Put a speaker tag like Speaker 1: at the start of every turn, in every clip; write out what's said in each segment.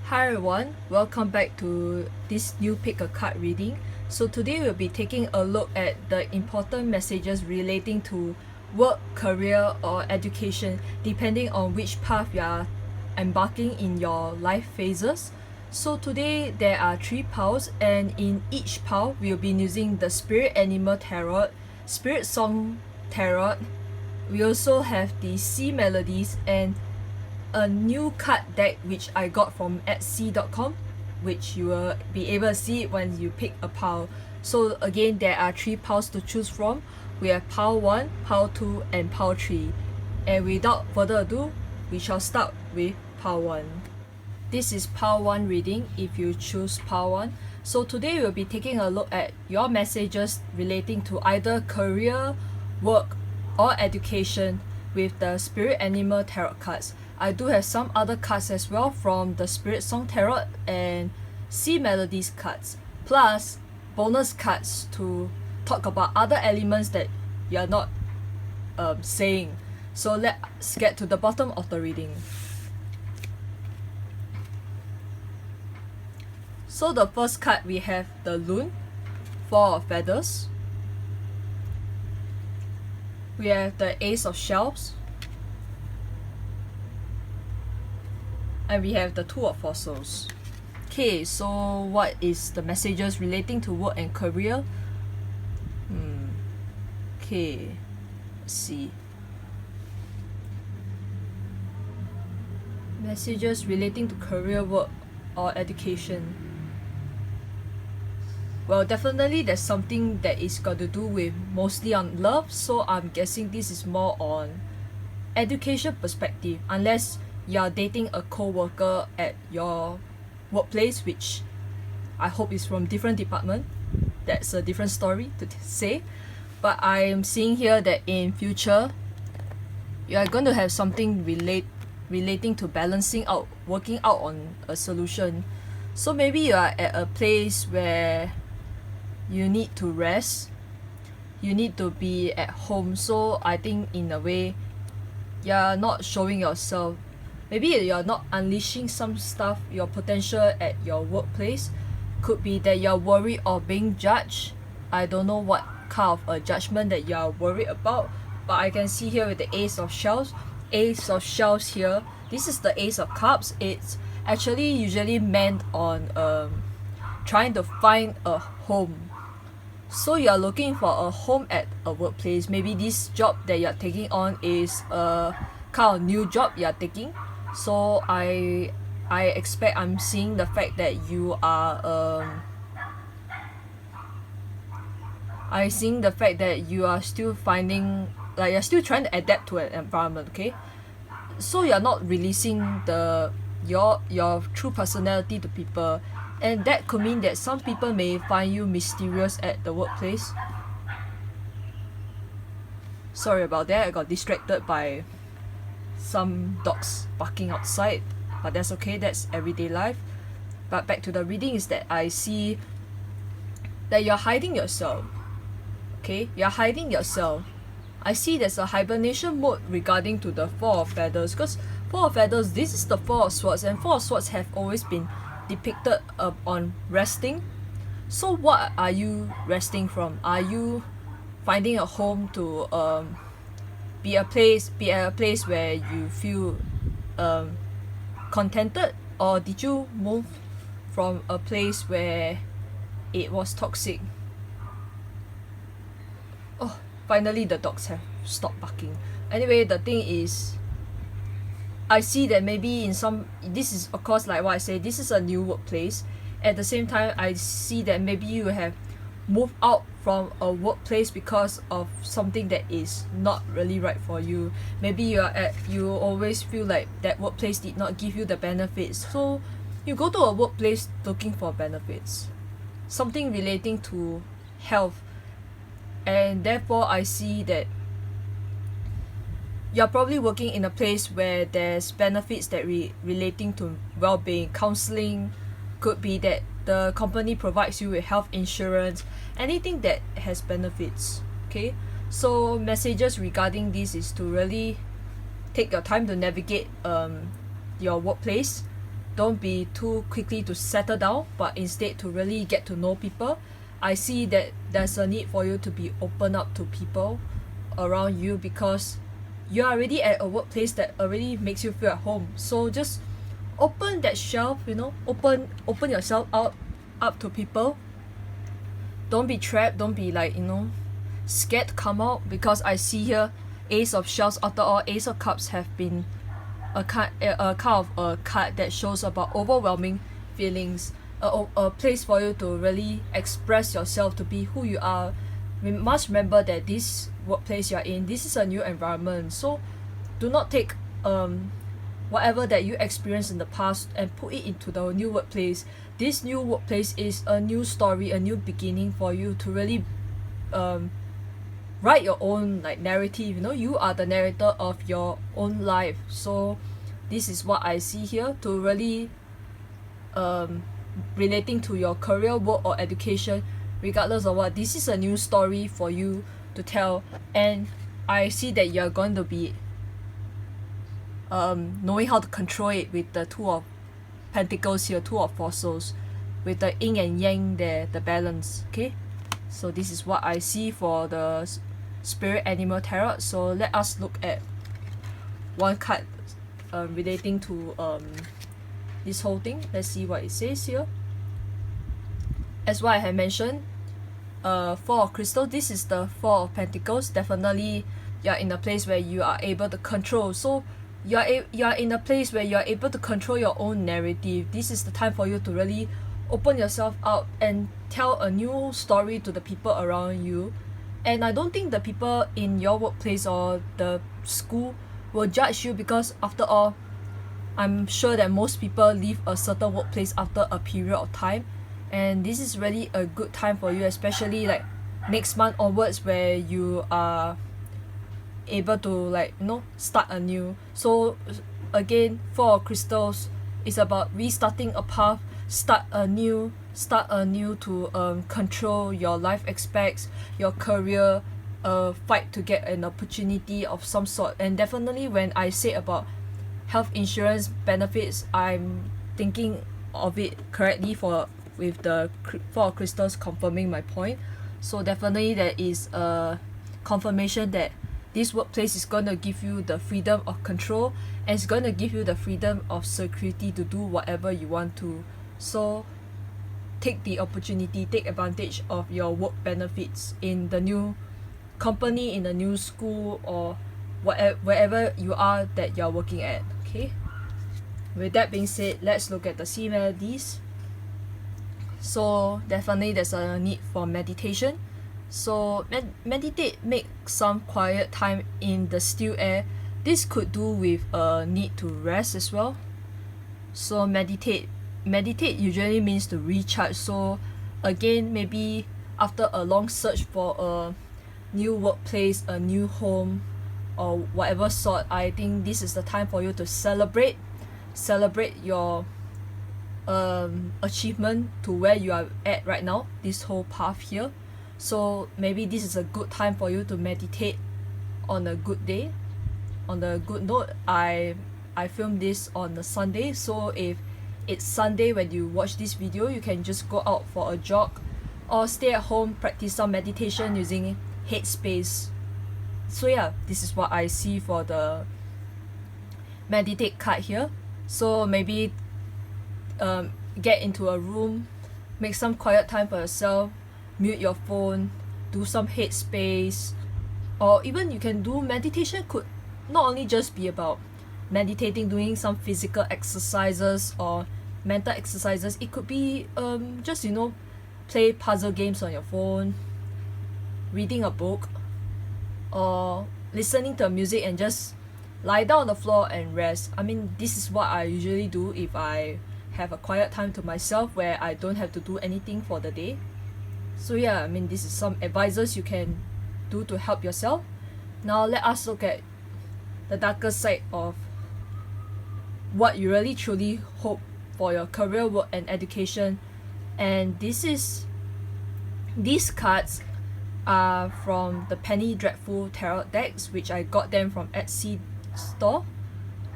Speaker 1: Hi everyone, welcome back to this new pick a card reading. So today we'll be taking a look at the important messages relating to work, career or education depending on which path you are embarking in your life phases. So today there are 3 piles, and in each pile we'll be using the Spirit Animal Tarot, Spiritsong Tarot. We also have the Sea Melodies and a new card deck which I got from etsy.com, which you will be able to see it when you pick a pile. So again, there are 3 piles to choose from. We have pile 1, pile 2 and pile 3. And without further ado, we shall start with pile 1. This is pile 1 reading if you choose pile 1. So today we'll be taking a look at your messages relating to either career, work or education with the Spirit Animal Tarot cards. I do have some other cards as well from the Spiritsong Tarot and Sea Melodies cards, plus bonus cards to talk about other elements that you're not saying. So let's get to the bottom of the reading. So the first card we have the Loon, 4 of Feathers. We have the Ace of Shells. And we have the 2 of Fossils. Okay, so what is the messages relating to work and career? Okay, let's see. Messages relating to career, work or education. Well, definitely there's something that is got to do with mostly on love, so I'm guessing this is more on education perspective, unless you're dating a co-worker at your workplace, which I hope is from different department. That's a different story to say. But I am seeing here that in future, you are going to have something relating to balancing out, working out on a solution. So maybe you are at a place where you need to rest, you need to be at home. So I think in a way, you're not showing yourself. Maybe you're not unleashing some stuff, your potential at your workplace. Could be that you're worried of being judged. I don't know what kind of a judgment that you're worried about, but I can see here with the Ace of Shells. Ace of Shells here, this is the Ace of Cups. It's actually usually meant on trying to find a home. So you're looking for a home at a workplace. Maybe this job that you're taking on is a kind of new job you're taking. So I expect I'm seeing the fact that you are you are still finding, like, you're still trying to adapt to an environment. Okay, so you're not releasing your true personality to people, and that could mean that some people may find you mysterious at the workplace. Sorry about that, I got distracted by some dogs barking outside, but that's okay, that's everyday life. But back to the reading is that I see that you're hiding yourself. Okay, you're hiding yourself. I see there's a hibernation mode regarding to the 4 of Feathers, because 4 of Feathers, this is the 4 of Swords, and 4 of Swords have always been depicted on resting. So what are you resting from? Are you finding a home to be at a place where you feel contented, or did you move from a place where it was toxic? Oh, finally the dogs have stopped barking. Anyway, the thing is, I see that maybe this is of course like what I say, this is a new workplace. At the same time, I see that maybe you have moved out from a workplace because of something that is not really right for you. Maybe you always feel like that workplace did not give you the benefits, so you go to a workplace looking for benefits, something relating to health, and therefore I see that you're probably working in a place where there's benefits that relating to well-being, counseling. Could be that the company provides you with health insurance, anything that has benefits. Okay, so messages regarding this is to really take your time to navigate your workplace, don't be too quickly to settle down, but instead to really get to know people. I see that there's a need for you to be open up to people around you, because you're already at a workplace that already makes you feel at home. So just open that shelf, open yourself up to people. Don't be trapped, don't be like, scared to come out, because I see here Ace of Shells. After all, Ace of Cups have been a kind of a card that shows about overwhelming feelings, a place for you to really express yourself, to be who you are. We must remember that this workplace you're in, this is a new environment, so do not take whatever that you experienced in the past and put it into the new workplace. This new workplace is a new story, a new beginning for you to really write your own like narrative. You are the narrator of your own life. So this is what I see here, to really relating to your career, work, or education. Regardless of what, this is a new story for you to tell, and I see that you're going to be knowing how to control it with the Two of Pentacles here, Two of Fossils, with the yin and yang there, the balance. Okay, so this is what I see for the Spirit Animal Tarot. So let us look at one card relating to this whole thing. Let's see what it says here. As what I had mentioned, Four of Crystal, this is the Four of Pentacles. Definitely you're in a place where you are able to control. So you're in a place where you're able to control your own narrative. This is the time for you to really open yourself out and tell a new story to the people around you. And I don't think the people in your workplace or the school will judge you, because after all, I'm sure that most people leave a certain workplace after a period of time, and this is really a good time for you, especially like next month onwards, where you are able to like start anew. So again, Four of Crystals is about restarting a path, start anew to control your life aspects, your career, fight to get an opportunity of some sort. And definitely when I say about health insurance benefits, I'm thinking of it correctly with the Four of Crystals confirming my point. So definitely there is a confirmation that this workplace is going to give you the freedom of control, and it's going to give you the freedom of security to do whatever you want to. So take the opportunity, take advantage of your work benefits in the new company, in the new school, or wherever you are that you're working at. Okay, with that being said, let's look at the sea melodies. So definitely there's a need for meditation. So meditate, make some quiet time in the still air. This could do with a need to rest as well. So meditate usually means to recharge. So again, maybe after a long search for a new workplace, a new home, or whatever sort, I think this is the time for you to celebrate your achievement to where you are at right now, this whole path here. So maybe this is a good time for you to meditate on a good day. On a good note, I filmed this on a Sunday, so if it's Sunday when you watch this video, you can just go out for a jog or stay at home, practice some meditation using Headspace. So yeah, this is what I see for the meditate card here. So maybe get into a room, make some quiet time for yourself, mute your phone, do some Headspace, or even you can do meditation. Could not only just be about meditating, doing some physical exercises or mental exercises. It could be just play puzzle games on your phone, reading a book, or listening to music and just lie down on the floor and rest. I mean, this is what I usually do if I have a quiet time to myself where I don't have to do anything for the day. So yeah, I mean, this is some advices you can do to help yourself. Now let us look at the darker side of what you really truly hope for your career, work, and education. And these cards are from the Penny Dreadful Tarot decks, which I got them from Etsy store.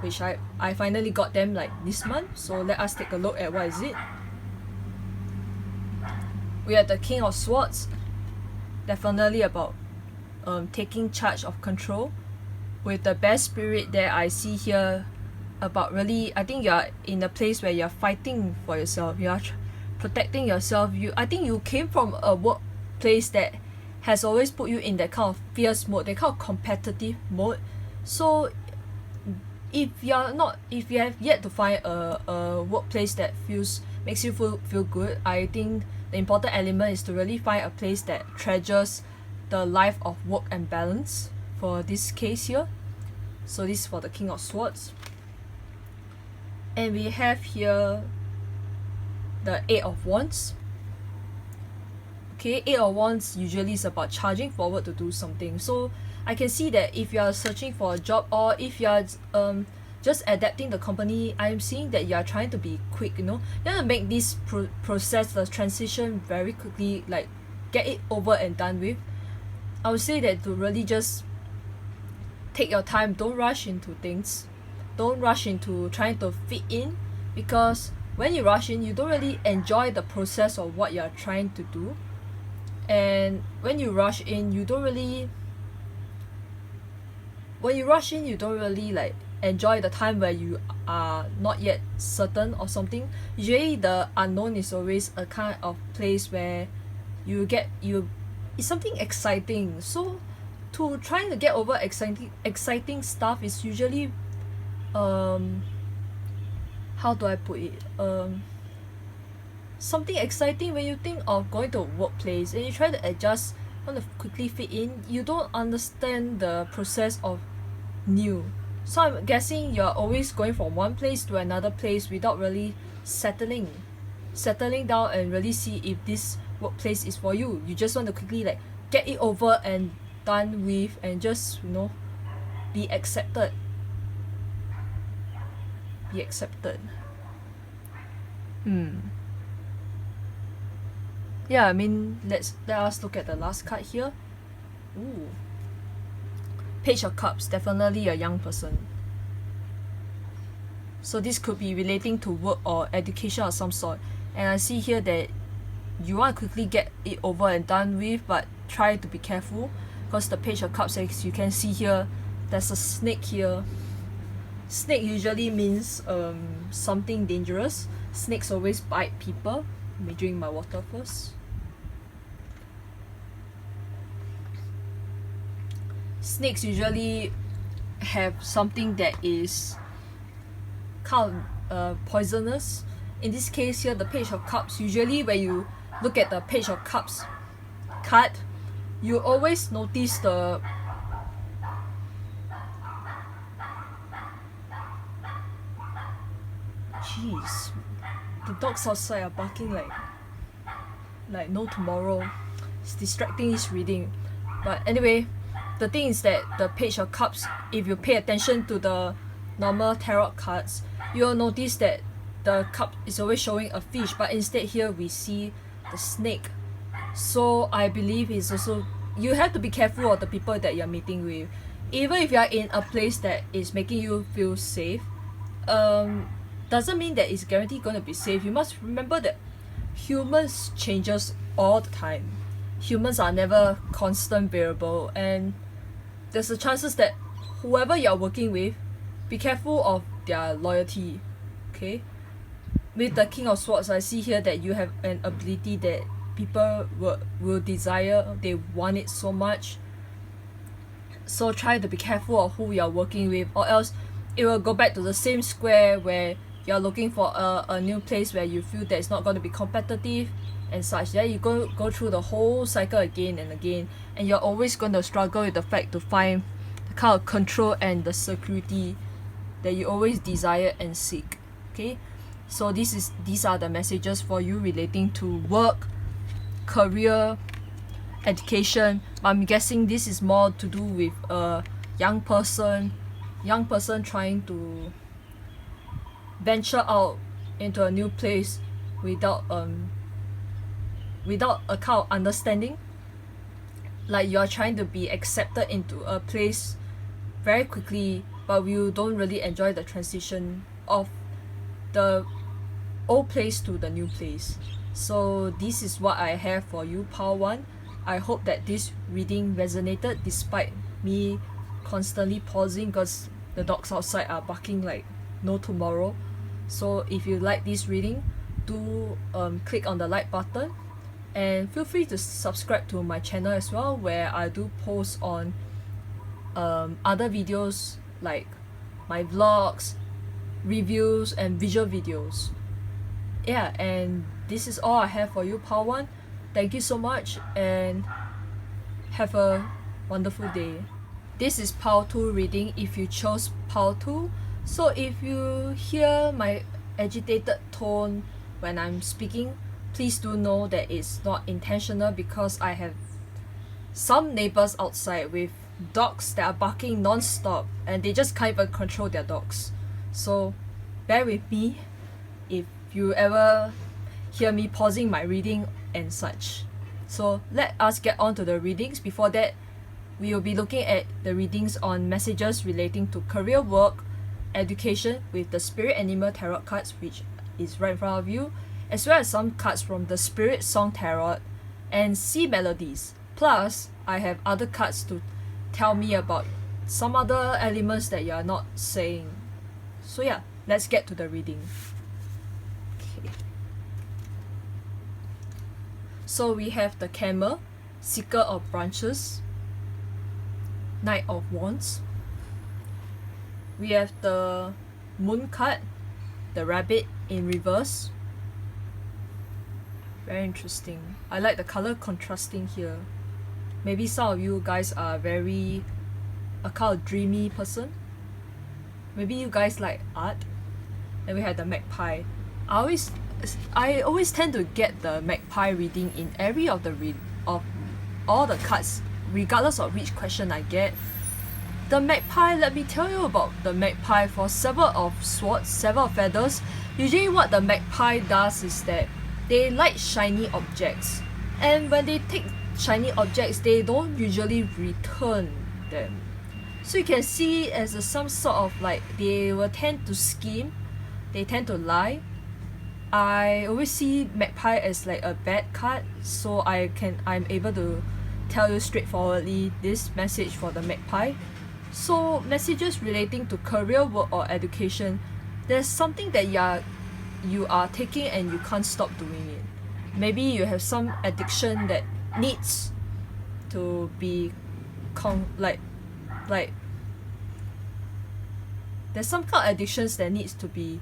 Speaker 1: which I finally got them like this month. So let us take a look at what is it. We have the King of Swords, definitely about taking charge of control. With the best spirit that I see here, about really, I think you are in a place where you are fighting for yourself, you are protecting yourself. I think you came from a workplace that has always put you in that kind of fierce mode, that kind of competitive mode. So if you have yet to find a workplace that makes you feel good, I think the important element is to really find a place that treasures the life of work and balance for this case here. So this is for the King of Swords. And we have here the Eight of Wands. Okay, Eight of Wands usually is about charging forward to do something. So I can see that if you are searching for a job, or if you are just adapting the company, I'm seeing that you are trying to be quick, you want to make this process, the transition, very quickly, like get it over and done with. I would say that to really just take your time, don't rush into things, don't rush into trying to fit in, because when you rush in, you don't really enjoy the process of what you're trying to do. And when you rush in, you don't really like enjoy the time where you are not yet certain of something. Usually the unknown is always a kind of place where it's something exciting. So to trying to get over exciting stuff is usually how do I put it, something exciting. When you think of going to a workplace and you try to adjust, want to quickly fit in, you don't understand the process of new. So I'm guessing you're always going from one place to another place without really settling down and really see if this workplace is for you. You just want to quickly like get it over and done with, and just be accepted. Yeah, I mean, let us look at the last card here. Ooh, Page of Cups, definitely a young person. So this could be relating to work or education of some sort. And I see here that you want to quickly get it over and done with, but try to be careful, because the Page of Cups, as you can see here, there's a snake here. Snake usually means something dangerous. Snakes always bite people. Let me drink my water first. Snakes usually have something that is kind of poisonous. In this case here, the Page of Cups, usually when you look at the Page of Cups card, you always notice the jeez, the dogs outside are barking like no tomorrow. It's distracting his reading. But anyway, the thing is that the Page of Cups, if you pay attention to the normal tarot cards, you'll notice that the cup is always showing a fish, but instead here we see the snake. So I believe it's also, you have to be careful of the people that you're meeting with. Even if you're in a place that is making you feel safe, doesn't mean that it's guaranteed going to be safe. You must remember that humans changes all the time. Humans are never constant variable, and there's a chances that whoever you're working with, be careful of their loyalty. Okay, with the King of Swords, I see here that you have an ability that people will desire. They want it so much. So try to be careful of who you're working with, or else it will go back to the same square where you're looking for a new place where you feel that it's not going to be competitive and such. Then you go through the whole cycle again and again, and you're always going to struggle with the fact to find the kind of control and the security that you always desire and seek. Okay, so these are the messages for you relating to work, career, education. I'm guessing this is more to do with a young person trying to venture out into a new place without a kind of understanding. Like you're trying to be accepted into a place very quickly, but you don't really enjoy the transition of the old place to the new place. So this is what I have for you, Pile 1. I hope that this reading resonated despite me constantly pausing because the dogs outside are barking like no tomorrow. So if you like this reading, do click on the like button, and feel free to subscribe to my channel as well, where I do post on other videos like my vlogs, reviews, and visual videos. Yeah, and this is all I have for you, Pile 1. Thank you so much and have a wonderful day. This is Pile 2 reading if you chose Pile 2. So if you hear my agitated tone when I'm speaking, please do know that it's not intentional, because I have some neighbors outside with dogs that are barking non-stop and they just can't even control their dogs. So bear with me if you ever hear me pausing my reading and such. So let us get on to the readings. Before that, we will be looking at the readings on messages relating to career, work, education with the Spirit Animal Tarot cards, which is right in front of you, as well as some cards from the Spiritsong Tarot and Sea Melodies. Plus, I have other cards to tell me about some other elements that you are not saying. So yeah, let's get to the reading. Okay. So we have the Camel, Seeker of Branches, Knight of Wands. We have the Moon card, the Rabbit in reverse. Very interesting. I like the color contrasting here. Maybe some of you guys are very a kind of dreamy person. Maybe you guys like art. Then we have the Magpie. I always tend to get the Magpie reading in every of all the cards, regardless of which question I get. The Magpie, let me tell you about the Magpie. For several of swords, several of feathers, usually what the Magpie does is that they like shiny objects, and when they take shiny objects, they don't usually return them. So you can see as some sort of like they will tend to scheme, they tend to lie. I always see Magpie as like a bad card, so I'm able to tell you straightforwardly this message for the Magpie. So messages relating to career, work, or education, there's something that you are taking and you can't stop doing it. Maybe you have some addiction that needs to be there's some kind of addictions that needs to be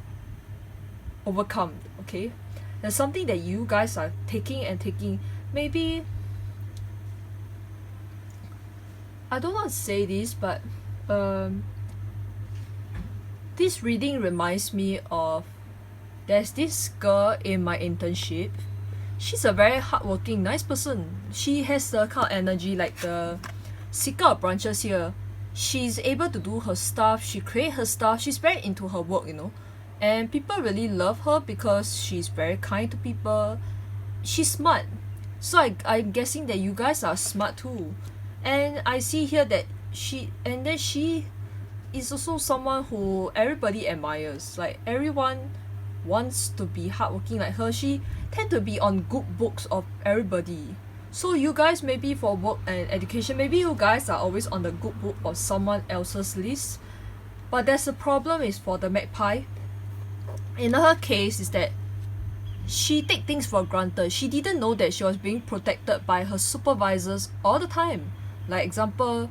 Speaker 1: overcome. Okay, there's something that you guys are taking and taking. Maybe I don't want to say this, but this reading reminds me of, there's this girl in my internship. She's a very hardworking, nice person. She has the kind of energy like the Seeker of Branches here. She's able to do her stuff, she creates her stuff, she's very into her work, you know. And people really love her because she's very kind to people. She's smart. So I'm guessing that you guys are smart too. And I see here that she is also someone who everybody admires. Like everyone wants to be hardworking like her. She tend to be on good books of everybody. So you guys, maybe for work and education, maybe you guys are always on the good book of someone else's list. But there's a problem is for the Magpie. In her case is that she take things for granted. She didn't know that she was being protected by her supervisors all the time. Like example,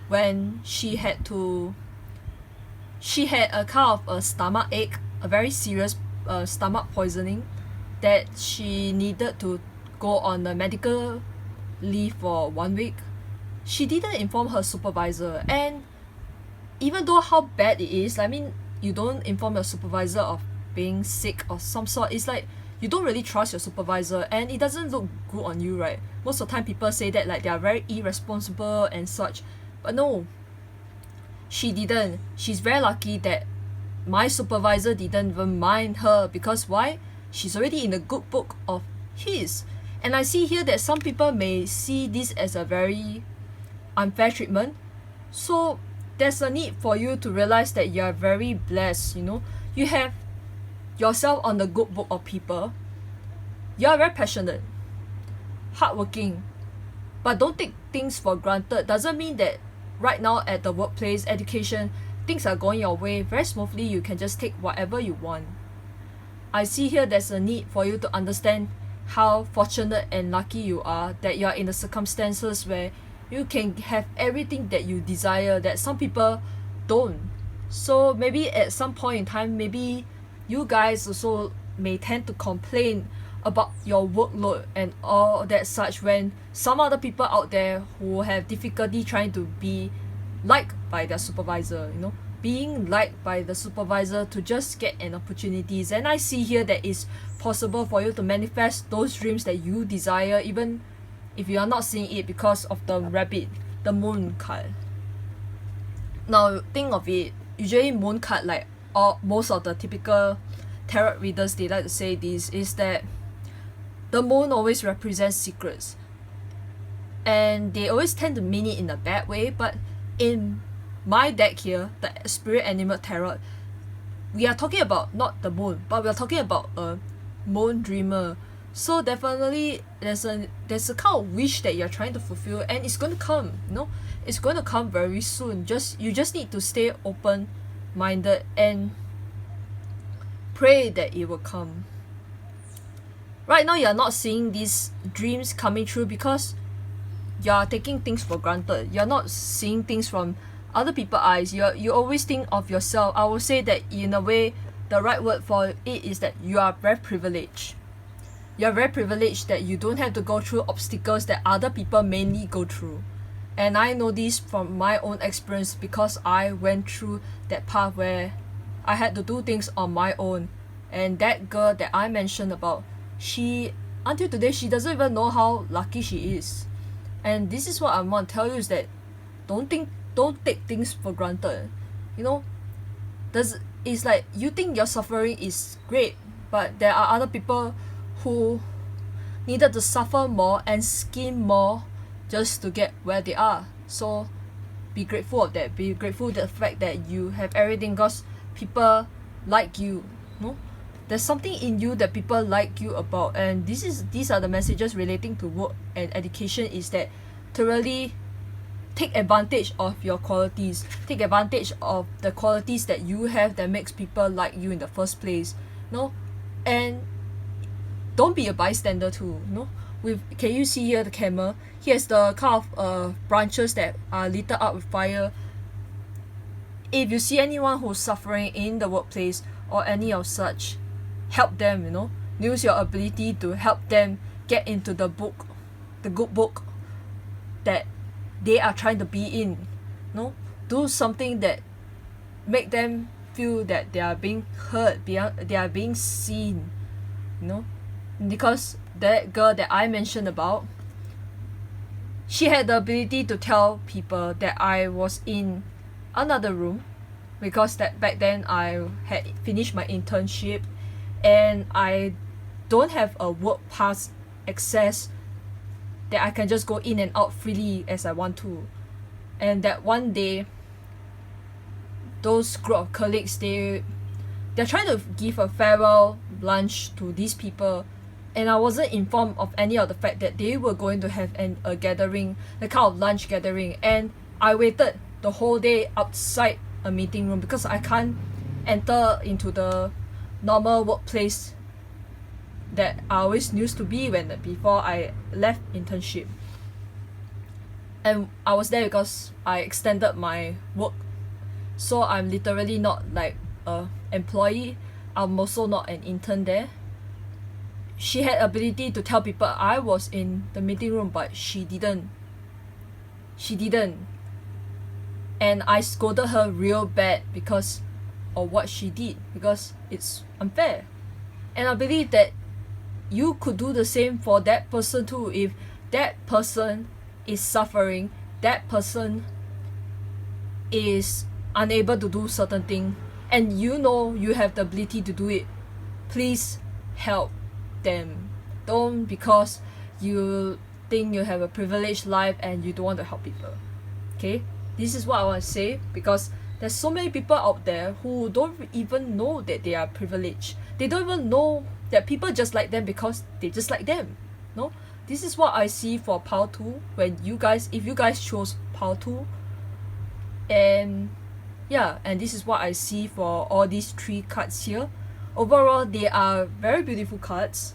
Speaker 1: when she had a kind of a stomach ache, a very serious stomach poisoning, that she needed to go on a medical leave for 1 week. She didn't inform her supervisor, and even though how bad it is, I mean, you don't inform your supervisor of being sick or some sort, it's like you don't really trust your supervisor and it doesn't look good on you, right? Most of the time people say that like they are very irresponsible and such, but no, she didn't. She's very lucky that my supervisor didn't even mind her, because why? She's already in a good book of his. And I see here that some people may see this as a very unfair treatment. So there's a need for you to realize that you're very blessed, you know. You have yourself on the good book of people. You're very passionate, hardworking, but don't take things for granted. Doesn't mean that right now at the workplace, education, things are going your way very smoothly. You can just take whatever you want. I see here there's a need for you to understand how fortunate and lucky you are that you're in the circumstances where you can have everything that you desire that some people don't. So maybe at some point in time, maybe you guys also may tend to complain about your workload and all that such when some other people out there who have difficulty trying to be liked by their supervisor, you know, being liked by the supervisor to just get an opportunities. And I see here that it's possible for you to manifest those dreams that you desire, even if you are not seeing it because of the rabbit, the moon card. Now think of it, usually moon card, like most of the typical tarot readers, they like to say this, is that the moon always represents secrets, and they always tend to mean it in a bad way. But in my deck here, the Spirit Animal Tarot, we are talking about not the moon, but we are talking about a moon dreamer. So definitely there's a kind of wish that you're trying to fulfill, and it's going to come, you know, it's going to come very soon. You just need to stay open minded and pray that it will come. Right now you're not seeing these dreams coming true because you're taking things for granted. You're not seeing things from other people's eyes. You always think of yourself. I will say that in a way, the right word for it is that you are very privileged. You're very privileged that you don't have to go through obstacles that other people mainly go through. And I know this from my own experience because I went through that path where I had to do things on my own. And that girl that I mentioned about, she, until today, she doesn't even know how lucky she is. And this is what I want to tell you, is that don't take things for granted. You know, it's like you think your suffering is great, but there are other people who needed to suffer more and scheme more just to get where they are. So be grateful of that. Be grateful the fact that you have everything because people like you. No? There's something in you that people like you about, and these are the messages relating to work and education, is that to really take advantage of your qualities, take advantage of the qualities that you have that makes people like you in the first place. No? And don't be a bystander too. No? Can you see here the camera? Here's the kind of branches that are lit up with fire. If you see anyone who's suffering in the workplace or any of such, help them, you know. Use your ability to help them get into the good book that they are trying to be in. No? Do something that make them feel that they are being heard, they are being seen. You know? Because that girl that I mentioned about, she had the ability to tell people that I was in another room, because that back then I had finished my internship and I don't have a work pass access that I can just go in and out freely as I want to. And that one day, those group of colleagues, they're trying to give a farewell lunch to these people, and I wasn't informed of any of the fact that they were going to have a gathering, the kind of lunch gathering. And I waited the whole day outside a meeting room because I can't enter into the normal workplace that I always used to be before I left internship. And I was there because I extended my work, so I'm literally not like a employee. I'm also not an intern there. She had ability to tell people I was in the meeting room, but she didn't. And I scolded her real bad because of what she did, because it's unfair. And I believe that you could do the same for that person too. If that person is suffering, that person is unable to do certain thing, and you know you have the ability to do it, please help them. Don't because you think you have a privileged life and you don't want to help people. Okay? This is what I want to say, because there's so many people out there who don't even know that they are privileged. They don't even know that people just like them because they just like them. No, this is what I see for Power 2 when if you guys chose Power 2. And yeah, and this is what I see for all these 3 cards here. Overall, they are very beautiful cards.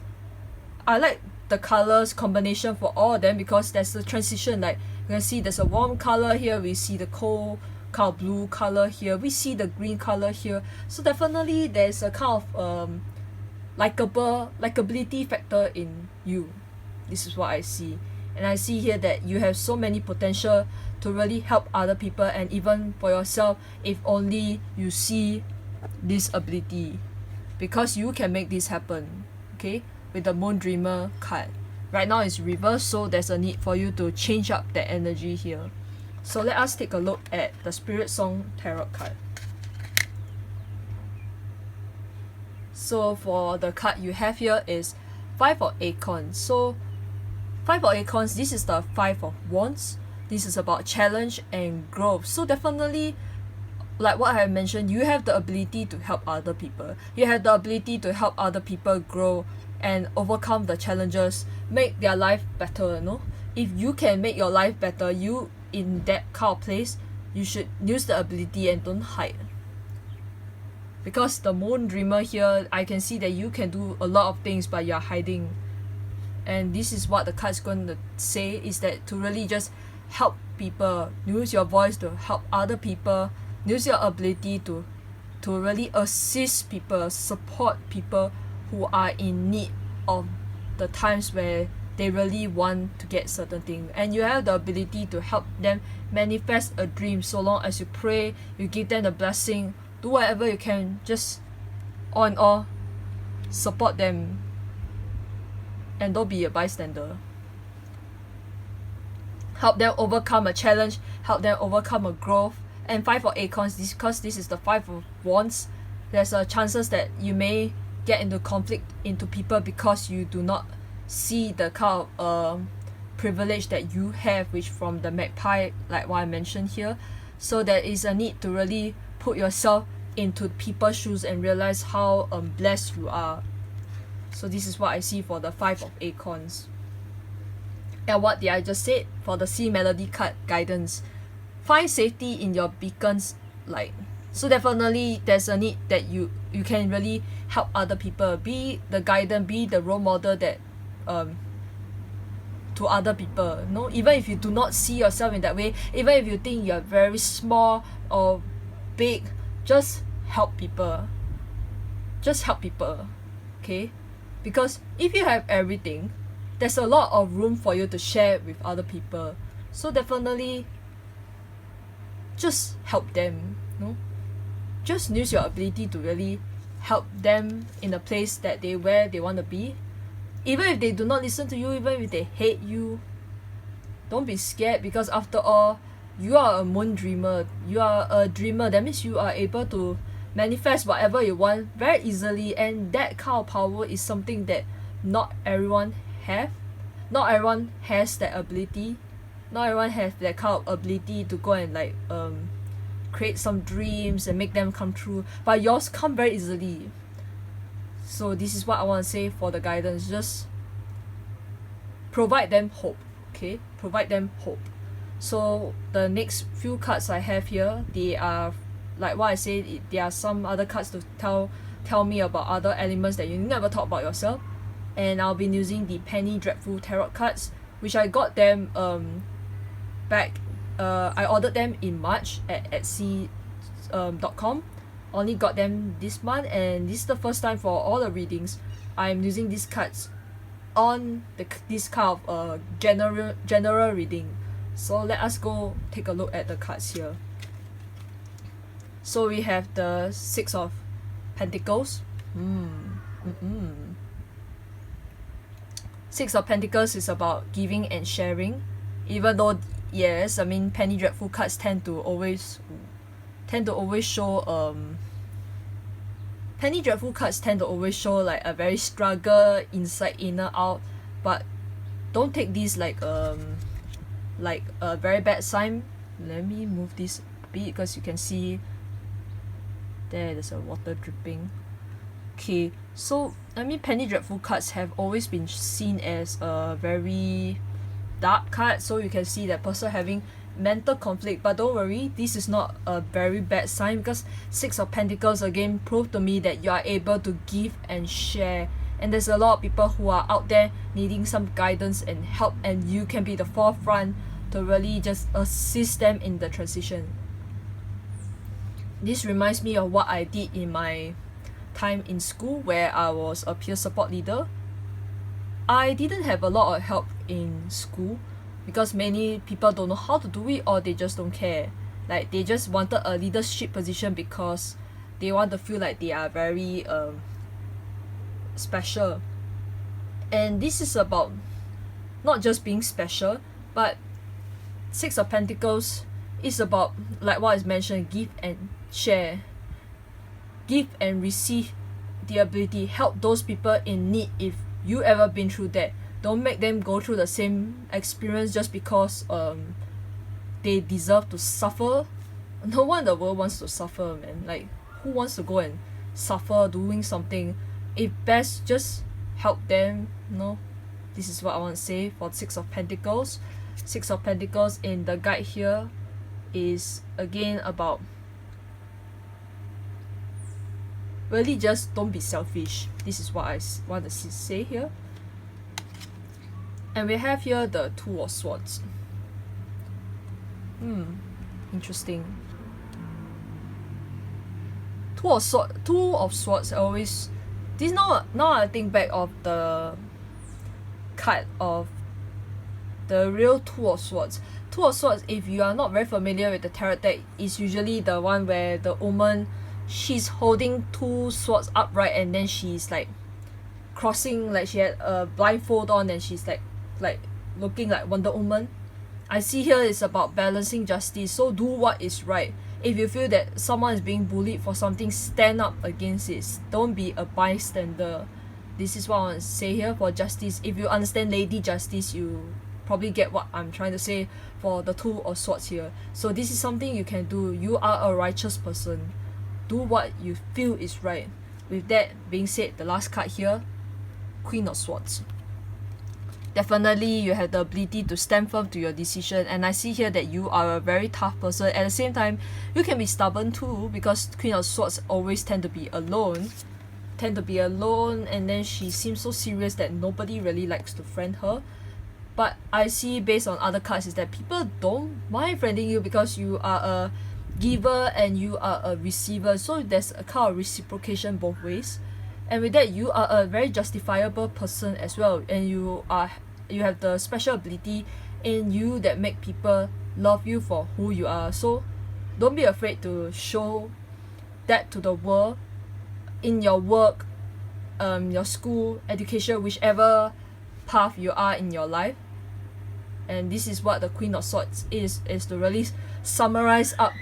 Speaker 1: I like the colors combination for all of them because there's a transition. Like you can see there's a warm color here, we see the cold kind of blue color here, we see the green color here. So definitely there's a kind of likability factor in you. This is what I see. And I see here that you have so many potential to really help other people, and even for yourself, if only you see this ability, because you can make this happen. Okay, with the Moon Dreamer card right now it's reversed, so there's a need for you to change up that energy here. So let us take a look at the Spiritsong Tarot card. So for the card you have here is 5 of Acorns. So 5 of Acorns, this is the 5 of Wands. This is about challenge and growth. So definitely, like what I have mentioned, you have the ability to help other people. You have the ability to help other people grow and overcome the challenges, make their life better, you know? If you can make your life better, you in that kind of place, you should use the ability and don't hide. Because the Moon Dreamer here, I can see that you can do a lot of things but you're hiding. And this is what the card's going to say, is that to really just help people, use your voice to help other people, use your ability to really assist people, support people who are in need of the times where they really want to get certain things. And you have the ability to help them manifest a dream, so long as you pray, you give them the blessing, do whatever you can, just all in all, support them and don't be a bystander. Help them overcome a challenge, help them overcome a growth. And 5 of Acorns, because this is the 5 of Wands, there's a chances that you may get into conflict into people because you do not see the kind of privilege that you have, which from the magpie, like what I mentioned here. So there is a need to really put yourself into people's shoes and realize how blessed you are. So this is what I see for the 5 of Acorns. And what did I just say for the Sea Melody card guidance? Find safety in your beacon's light. So definitely there's a need that you can really help other people, be the guidance, be the role model that to other people. No, even if you do not see yourself in that way, even if you think you're very small or big, just help people. Just help people. Okay? Because if you have everything, there's a lot of room for you to share with other people. So definitely just help them. No? Just use your ability to really help them in a place that where they want to be. Even if they do not listen to you, even if they hate you, don't be scared, because after all, you are a moon dreamer. You are a dreamer. That means you are able to manifest whatever you want very easily, and that kind of power is something that not everyone have. Not everyone has that ability. Not everyone has that kind of ability to go and like create some dreams and make them come true, but yours come very easily. So this is what I want to say for the guidance. Just provide them hope. Okay, provide them hope. So the next few cards I have here, they are like what I said, there are some other cards to tell me about other elements that you never talk about yourself. And I'll be using the Penny Dreadful Tarot cards, which I got them back. I ordered them in March at Etsy.com. Only got them this month, and this is the first time for all the readings I'm using these cards on this kind of general reading. So let us go take a look at the cards here. So we have the 6 of Pentacles. 6 of Pentacles is about giving and sharing. Even though, yes, I mean, Penny Dreadful cards tend to always show Penny Dreadful cards tend to always show like a very struggle inside, inner, out. But don't take this like a very bad sign. let me move this a bit because you can see there's a water dripping. Okay, so I mean, Penny Dreadful cards have always been seen as a very dark card, so you can see that person having mental conflict, but don't worry, this is not a very bad sign, because Six of Pentacles again prove to me that you are able to give and share, and there's a lot of people who are out there needing some guidance and help, and you can be the forefront to really just assist them in the transition. This reminds me of what I did in my time in school, where I was a peer support leader. I didn't have a lot of help in school because many people don't know how to do it, or they just don't care. Like, they just wanted a leadership position because they want to feel like they are very special. And this is about not just being special, but Six of Pentacles is about, like what is mentioned, give and share. Give and receive the ability, help those people in need if you ever been through that. Don't make them go through the same experience just because they deserve to suffer. No one in the world wants to suffer, man. Like, who wants to go and suffer doing something? If best, just help them, you know. This is what I want to say for Six of Pentacles. Six of Pentacles in the guide here is again about really just don't be selfish. This is what I want to say here. And we have here the Two of Swords. Interesting. Two of Swords always, this now I think back of the card of the real Two of Swords. Two of Swords, if you are not very familiar with the tarot deck, is usually the one where the woman, she's holding two swords upright, and then she's like crossing, like she had a blindfold on, and she's like looking like Wonder Woman. I see here is about balancing justice, so do what is right. If you feel that someone is being bullied for something, stand up against it. Don't be a bystander. This is what I want to say here for justice. If you understand Lady Justice, you probably get what I'm trying to say for the Two of Swords here. So this is something you can do. You are a righteous person. Do what you feel is right. With that being said, the last card here, Queen of Swords. Definitely you have the ability to stand firm to your decision, and I see here that you are a very tough person. At the same time, you can be stubborn too, because Queen of Swords always tend to be alone, and then she seems so serious that nobody really likes to friend her. But I see based on other cards is that people don't mind friending you because you are a giver and you are a receiver, so there's a kind of reciprocation both ways. And with that, you are a very justifiable person as well, and you have the special ability in you that make people love you for who you are. So don't be afraid to show that to the world in your work, your school, education, whichever path you are in your life. And this is what the Queen of Swords is to really summarize up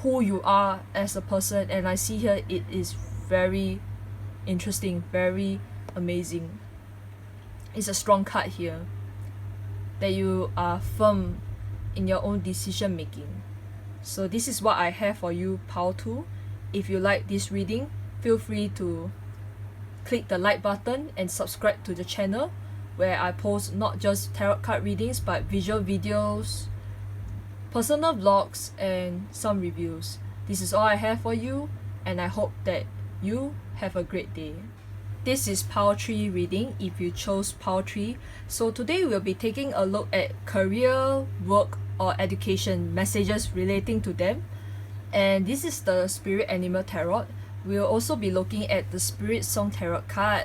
Speaker 1: who you are as a person. And I see here it is very interesting, very amazing. It's a strong card here that you are firm in your own decision making. So this is what I have for you, Power 2. If you like this reading, feel free to click the like button and subscribe to the channel, where I post not just tarot card readings but visual videos, personal vlogs, and some reviews. This is all I have for you, and I hope that you have a great day. This is Power 3 reading if you chose Power 3. So today we'll be taking a look at career, work, or education messages relating to them. And this is the Spirit Animal Tarot. We'll also be looking at the Spiritsong Tarot card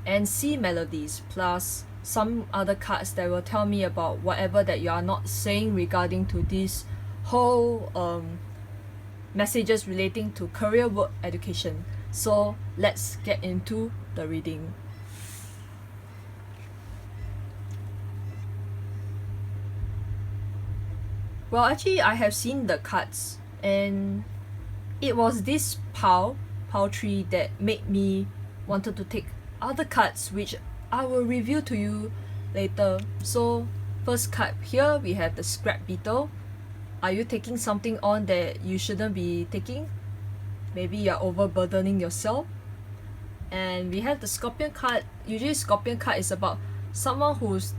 Speaker 1: and see Melodies, plus some other cards that will tell me about whatever that you are not saying regarding to this whole messages relating to career, work, education. So let's get into the reading. Well, actually I have seen the cards, and it was this Power 3 that made me wanted to take other cards, which I will review to you later. So first card here, we have the Scrap Beetle. Are you taking something on that you shouldn't be taking? Maybe you're overburdening yourself. And we have the Scorpion card. Usually Scorpion card is about someone who's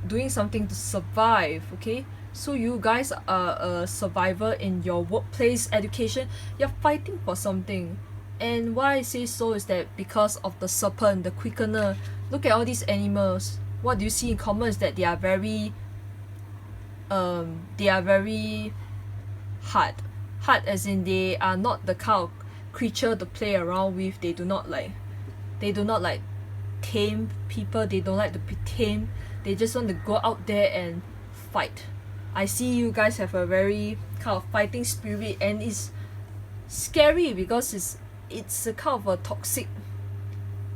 Speaker 1: doing something to survive, okay? So you guys are a survivor in your workplace, education. You're fighting for something. And why I say so is that because of the serpent, the quickener. Look at all these animals. What do you see in common is that they are very hard. Hard as in they are not the kind of creature to play around with. They do not like tame people. They don't like to be tamed. They just want to go out there and fight. I see you guys have a very kind of fighting spirit, and it's scary because it's a kind of a toxic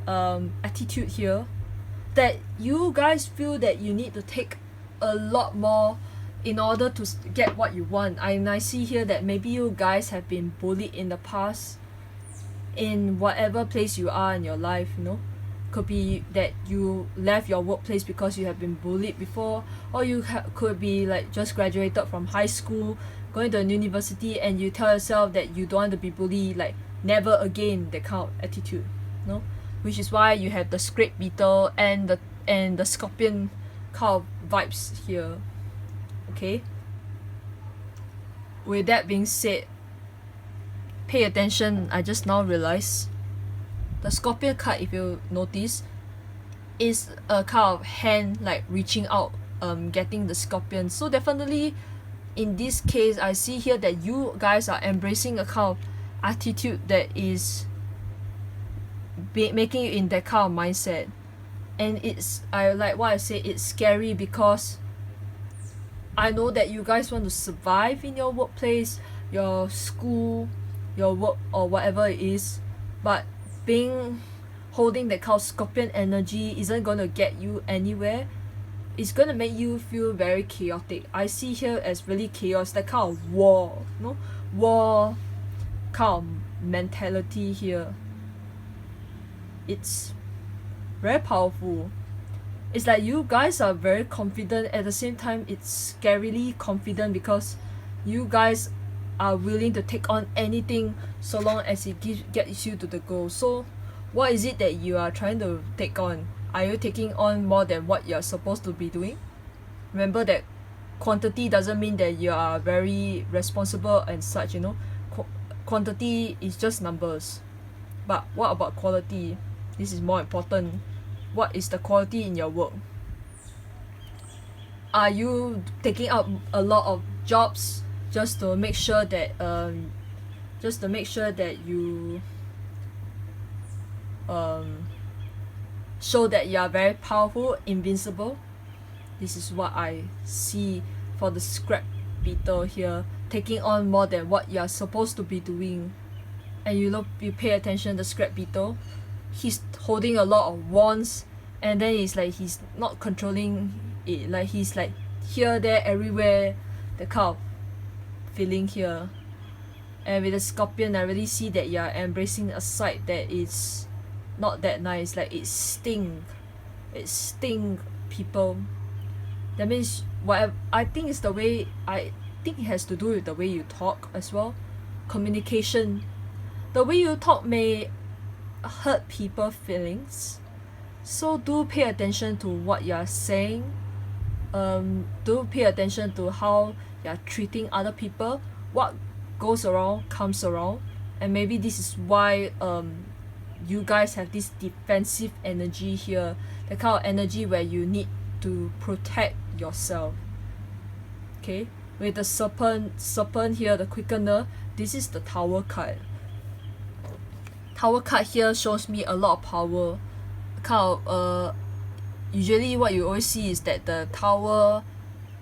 Speaker 1: attitude here, that you guys feel that you need to take a lot more in order to get what you want. And I see here that maybe you guys have been bullied in the past, in whatever place you are in your life, you know. Could be that you left your workplace because you have been bullied before, or you could be like just graduated from high school, going to a university, and you tell yourself that you don't want to be bullied, like never again, that kind of attitude, you know. Which is why you have the scrape beetle and the scorpion kind of vibes here. Okay, with that being said, pay attention. I just now realized the Scorpion card, if you notice, is a kind of hand like reaching out, getting the scorpion. So definitely in this case, I see here that you guys are embracing a kind of attitude that is making you in that kind of mindset. And I like what I say, it's scary because I know that you guys want to survive in your workplace, your school, your work, or whatever it is, but holding that kind of scorpion energy isn't going to get you anywhere. It's going to make you feel very chaotic. I see here as really chaos, that kind of war, you know, war kind of mentality here. It's very powerful. It's like you guys are very confident, at the same time it's scarily confident, because you guys are willing to take on anything so long as it gets you to the goal. So what is it that you are trying to take on? Are you taking on more than what you're supposed to be doing? Remember that quantity doesn't mean that you are very responsible and such, you know. Quantity is just numbers. But what about quality? This is more important. What is the quality in your work? Are you taking up a lot of jobs just to make sure that you show that you are very powerful, invincible? This is what I see for the scrap beetle here, taking on more than what you are supposed to be doing. And you pay attention, the scrap beetle, he's holding a lot of wands, and then it's like he's not controlling it, like he's like here, there, everywhere, the kind of feeling here. And with the scorpion, I really see that you're embracing a side that is not that nice, like it sting people. That means whatever, I think it's the way, I think it has to do with the way you talk as well. Communication, the way you talk may hurt people's feelings, so do pay attention to what you're saying. Do pay attention to how you're treating other people. What goes around comes around, and maybe this is why you guys have this defensive energy here, the kind of energy where you need to protect yourself. Okay, with the serpent here, the quickener, this is the Tower card. Tower card here shows me a lot of power. Kind of usually what you always see is that the Tower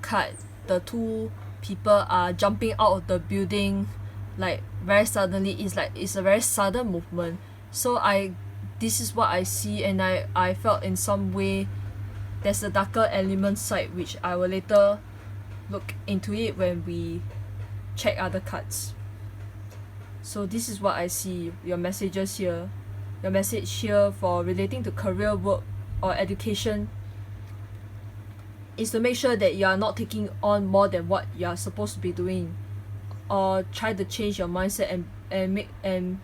Speaker 1: card, the two people are jumping out of the building like very suddenly. It's a very sudden movement. So this is what I see, and I felt in some way there's a darker element side, which I will later look into it when we check other cards. So this is what I see, your messages here. Your message here for relating to career, work, or education. is to make sure that you are not taking on more than what you are supposed to be doing, or try to change your mindset and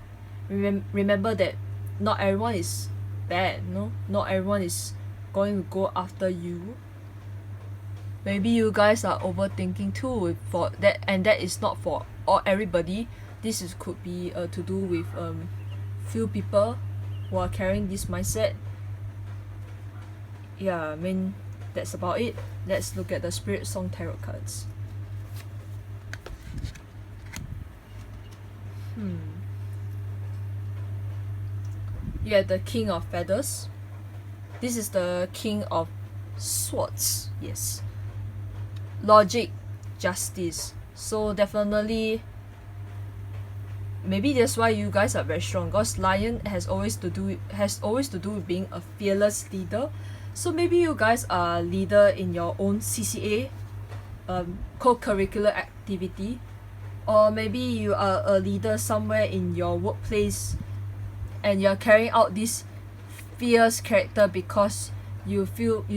Speaker 1: remember that not everyone is bad, no, not everyone is going to go after you. Maybe you guys are overthinking too for that, and that is not for everybody. This is could be to do with few people who are carrying this mindset. Yeah, I mean, that's about it. Let's look at the Spiritsong Tarot cards. You have the King of Feathers. This is the King of Swords. Yes. Logic, justice. So definitely, maybe that's why you guys are very strong, because lion has always to do with being a fearless leader. So maybe you guys are leader in your own CCA, co-curricular activity, or maybe you are a leader somewhere in your workplace and you're carrying out this fierce character because you're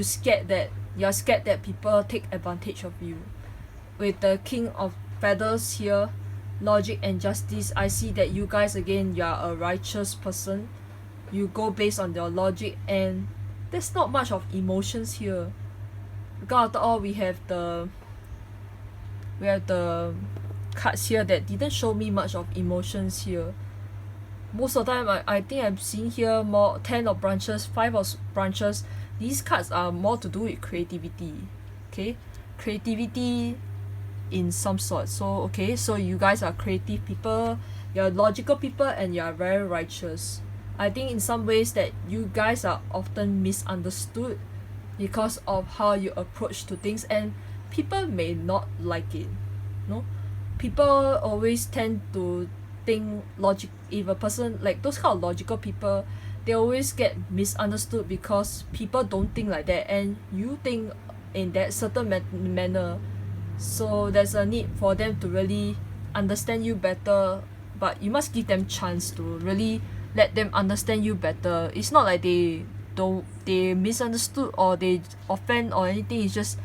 Speaker 1: scared that people take advantage of you. With the King of Feathers here, logic and justice, I see that you guys, again, you are a righteous person. You go based on your logic, and there's not much of emotions here, because after all we have the cards here that didn't show me much of emotions here. Most of the time, I think I'm seeing here more 10 of branches, 5 of branches. These cards are more to do with creativity, okay? Creativity in some sort. So, okay, so you guys are creative people, you're logical people, and you're very righteous. I think in some ways that you guys are often misunderstood because of how you approach to things, and people may not like it. No, people always tend to think logic. If a person, like those kind of logical people, they always get misunderstood because people don't think like that, and you think in that certain manner. So there's a need for them to really understand you better, but you must give them chance to really let them understand you better. It's not like they misunderstood or they offend or anything. It's just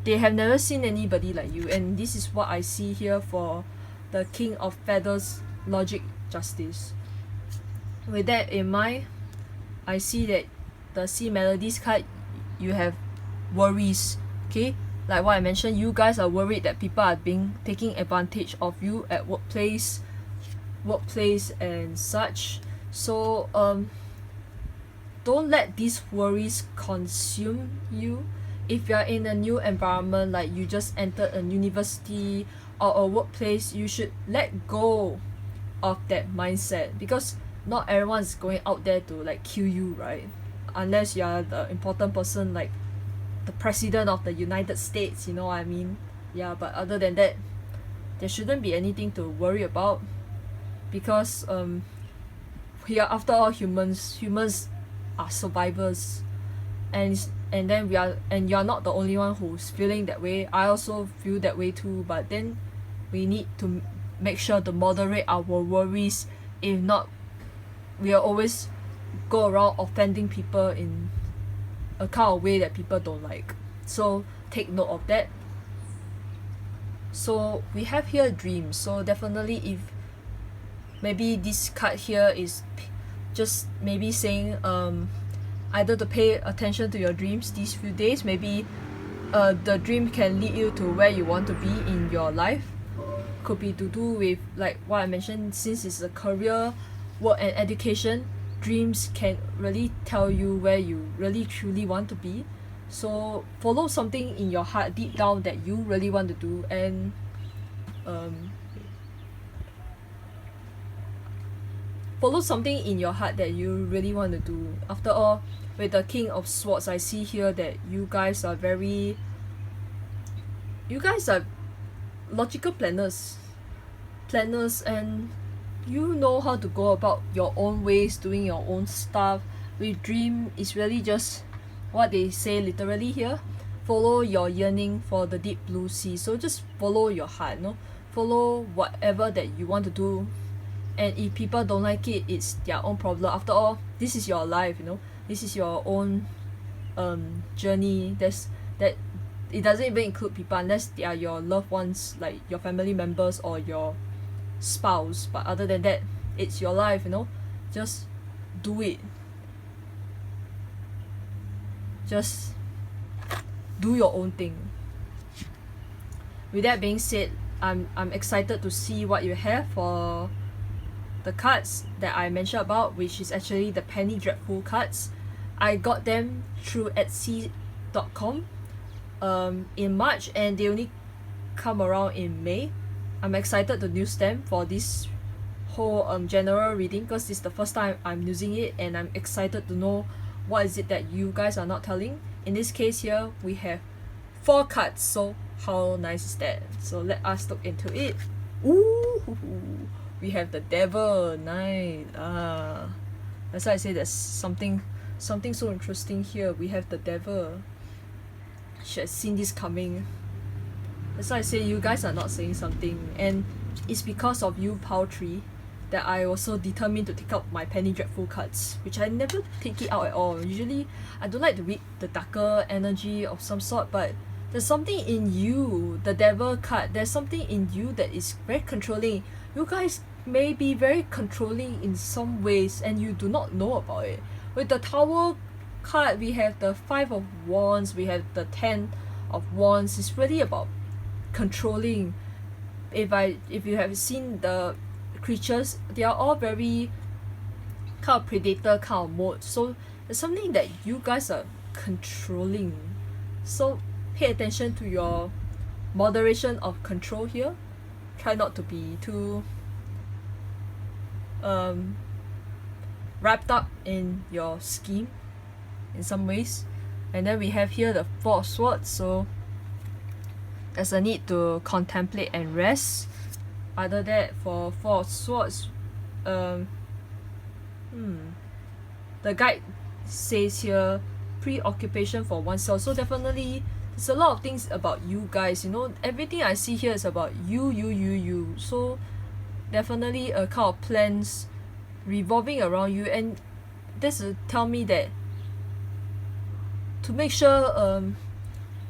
Speaker 1: they have never seen anybody like you, and this is what I see here for the King of Feathers, logic, justice. With that in mind, I see that the See Melodies card, you have worries, okay? Like what I mentioned, you guys are worried that people are taking advantage of you at workplace and such. So don't let these worries consume you. If you're in a new environment, like you just entered a university or a workplace, you should let go of that mindset, because not everyone is going out there to like kill you, right? Unless you are the important person, like the president of the United States, you know what I mean? Yeah, but other than that, there shouldn't be anything to worry about, because we are, after all, humans are survivors, and then you're not the only one who's feeling that way. I also feel that way too, but then we need to make sure to moderate our worries. If not, we will always go around offending people in a kind of way that people don't like. So take note of that. So we have here dreams. So definitely, if maybe this card here is just maybe saying either to pay attention to your dreams these few days. Maybe the dream can lead you to where you want to be in your life. Could be to do with, like what I mentioned, since it's a career, work and education, dreams can really tell you where you really truly want to be. So follow something in your heart deep down that you really want to do, and follow something in your heart that you really want to do. After all, with the King of Swords, I see here that you guys are logical planners, and you know how to go about your own ways, doing your own stuff. With dream, it's really just what they say literally here, follow your yearning for the deep blue sea. So just follow your heart, no? Follow whatever that you want to do, and if people don't like it, it's their own problem. After all, this is your life, you know, this is your own journey. That it doesn't even include people unless they are your loved ones, like your family members or your spouse. But other than that, it's your life, you know. Just do it. Just do your own thing. With that being said, I'm excited to see what you have for the cards that I mentioned about, which is actually the Penny Dreadful cards. I got them through Etsy.com in March, and they only come around in May. I'm excited to use them for this whole general reading because this is the first time I'm using it, and I'm excited to know what is it that you guys are not telling. In this case here, we have 4 cards, so how nice is that? So let us look into it. Ooh, we have the Devil. Nice. That's why I say there's something so interesting here. We have the Devil. Should have seen this coming. That's why I say you guys are not saying something, and it's because of you, Paltry, that I also determined to take out my Penny Dreadful cards, which I never take it out at all. Usually, I don't like to read the darker energy of some sort, but there's something in you, the Devil card, there's something in you that is very controlling. You guys may be very controlling in some ways, and you do not know about it. With the Tower card, we have the 5 of Wands, we have the 10 of Wands. It's really about controlling. If you have seen the creatures, they are all very kind of predator kind of mode, so there's something that you guys are controlling. So pay attention to your moderation of control here. Try not to be too wrapped up in your scheme in some ways. And then we have here the 4 of Swords, so there's a need to contemplate and rest. Other that, for 4 of Swords, the guide says here preoccupation for oneself. So definitely there's a lot of things about you guys, you know. Everything I see here is about you. So definitely a kind of plans revolving around you, and this will tell me that to make sure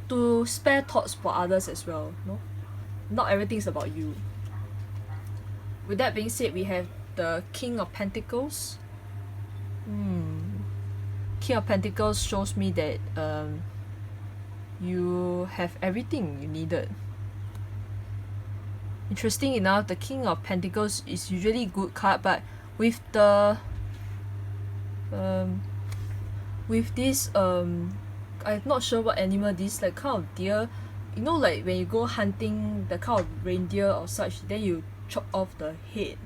Speaker 1: to spare thoughts for others as well, no? Not everything's about you. With that being said, we have the King of Pentacles. King of Pentacles shows me that you have everything you needed. Interesting enough, the King of Pentacles is usually good card, but with the with this I'm not sure what animal this, like kind of deer, you know, like when you go hunting the kind of reindeer or such, then you chop off the head.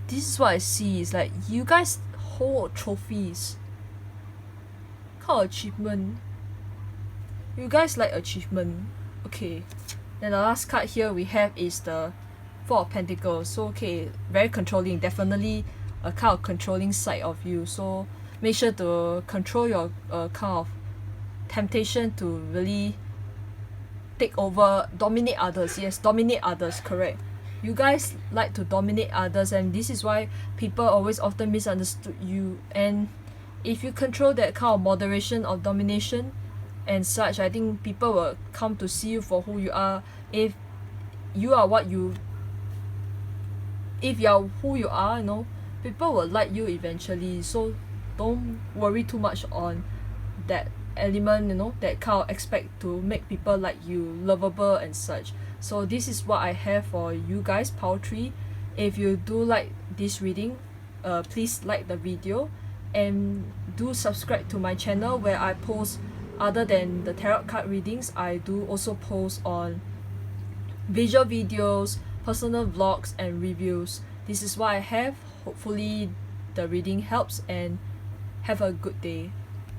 Speaker 1: This is what I see. It's like you guys hold trophies, kind of achievement. You guys like achievement. Okay, then the last card here we have is the 4 of Pentacles. So okay, very controlling, definitely a kind of controlling side of you. So make sure to control your kind of temptation to really take over, dominate others. Yes, dominate others, correct. You guys like to dominate others, and this is why people always often misunderstood you. And if you control that kind of moderation of domination and such, I think people will come to see you for who you are. If you are who you are, you know, people will like you eventually. So don't worry too much on that element, you know, that kind of expect to make people like you, lovable and such. So this is what I have for you guys, Paltry. If you do like this reading, please like the video and do subscribe to my channel, where I post, other than the tarot card readings, I do also post on visual videos, personal vlogs and reviews. This is what I have. Hopefully the reading helps, and have a good day.